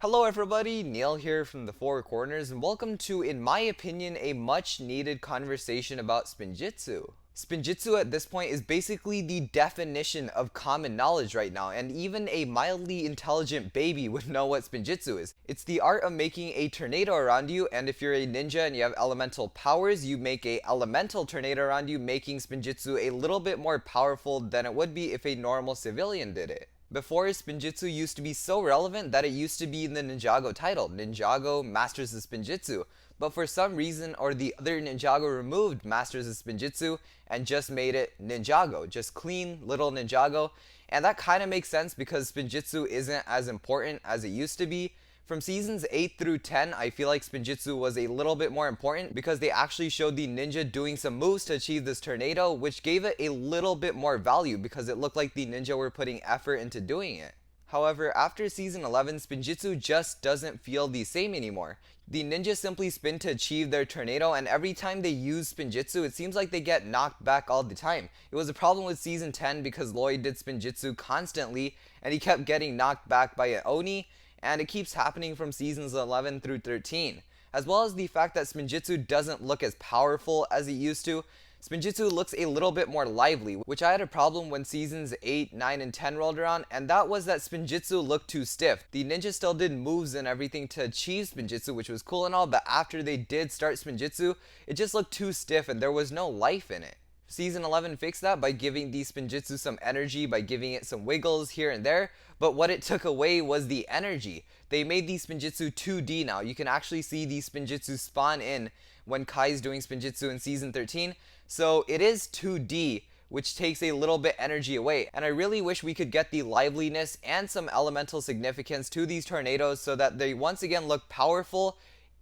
Hello everybody, Neil here from the Four Corners, and welcome to, in my opinion, a much needed conversation about Spinjitzu. Spinjitzu at this point is basically the definition of common knowledge right now, and even a mildly intelligent baby would know what Spinjitzu is. It's the art of making a tornado around you, and if you're a ninja and you have elemental powers, you make a elemental tornado around you, making Spinjitzu a little bit more powerful than it would be if a normal civilian did it. Before, Spinjitzu used to be so relevant that it used to be in the Ninjago title, Ninjago Masters of Spinjitzu. But for some reason or the other, Ninjago removed Masters of Spinjitzu and just made it Ninjago, just clean little Ninjago. And that kind of makes sense because Spinjitzu isn't as important as it used to be. From seasons 8 through 10, I feel like Spinjitzu was a little bit more important because they actually showed the ninja doing some moves to achieve this tornado, which gave it a little bit more value because it looked like the ninja were putting effort into doing it. However, after season 11, Spinjitzu just doesn't feel the same anymore. The ninja simply spin to achieve their tornado, and every time they use Spinjitzu, it seems like they get knocked back all the time. It was a problem with season 10 because Lloyd did Spinjitzu constantly, and he kept getting knocked back by an Oni, and it keeps happening from seasons 11 through 13. As well as the fact that Spinjitzu doesn't look as powerful as it used to. Spinjitzu looks a little bit more lively, which I had a problem when seasons 8, 9, and 10 rolled around, and that was that Spinjitzu looked too stiff. The ninja still did moves and everything to achieve Spinjitzu, which was cool and all, but after they did start Spinjitzu, it just looked too stiff and there was no life in it. Season 11 fixed that by giving the Spinjitzu some energy, by giving it some wiggles here and there, but what it took away was the energy. They made the Spinjitzu 2D now. You can actually see the Spinjitzu spawn in when Kai's doing Spinjitzu in season 13, so it is 2D, which takes a little bit energy away, and I really wish we could get the liveliness and some elemental significance to these tornadoes so that they once again look powerful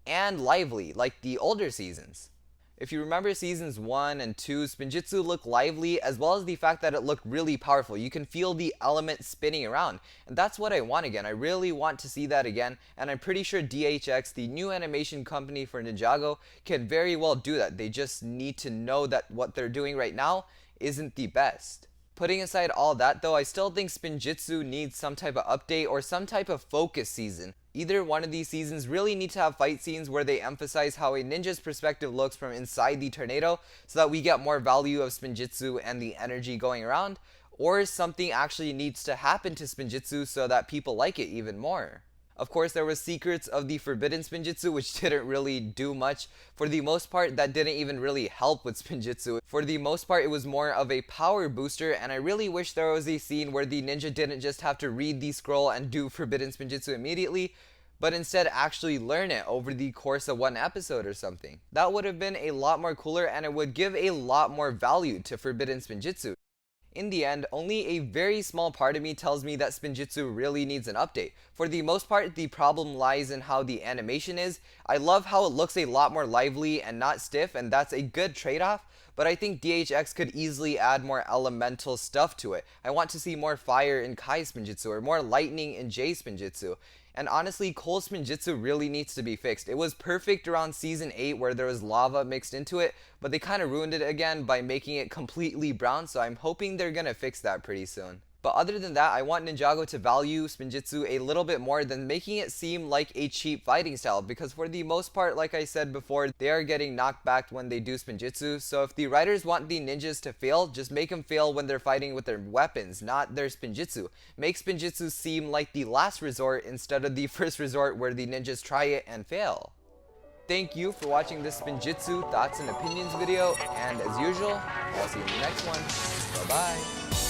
and lively like the older seasons. If you remember seasons 1 and 2, Spinjitzu looked lively as well as the fact that it looked really powerful. You can feel the element spinning around, and that's what I want again. I really want to see that again, and I'm pretty sure DHX, the new animation company for Ninjago, can very well do that. They just need to know that what they're doing right now isn't the best. Putting aside all that though, I still think Spinjitzu needs some type of update or some type of focus season. Either one of these seasons really need to have fight scenes where they emphasize how a ninja's perspective looks from inside the tornado so that we get more value of Spinjitzu and the energy going around, or something actually needs to happen to Spinjitzu so that people like it even more. Of course, there was secrets of the forbidden Spinjitzu, which didn't really do much. For the most part, that didn't even really help with Spinjitzu. For the most part, it was more of a power booster, and I really wish there was a scene where the ninja didn't just have to read the scroll and do forbidden Spinjitzu immediately, but instead actually learn it over the course of one episode or something. That would have been a lot more cooler, and it would give a lot more value to forbidden Spinjitzu. In the end, only a very small part of me tells me that Spinjitzu really needs an update. For the most part, the problem lies in how the animation is. I love how it looks a lot more lively and not stiff, and that's a good trade-off, but I think DHX could easily add more elemental stuff to it. I want to see more fire in Kai's Spinjitzu, or more lightning in Jay's Spinjitzu. And honestly, Cole's Spinjitzu really needs to be fixed. It was perfect around season 8 where there was lava mixed into it, but they kind of ruined it again by making it completely brown, so I'm hoping they're gonna fix that pretty soon. But other than that, I want Ninjago to value Spinjitzu a little bit more than making it seem like a cheap fighting style, because for the most part, like I said before, they are getting knocked back when they do Spinjitzu. So if the writers want the ninjas to fail, just make them fail when they're fighting with their weapons, not their Spinjitzu. Make Spinjitzu seem like the last resort instead of the first resort where the ninjas try it and fail. Thank you for watching this Spinjitzu Thoughts and Opinions video, and as usual, I'll see you in the next one. Bye bye.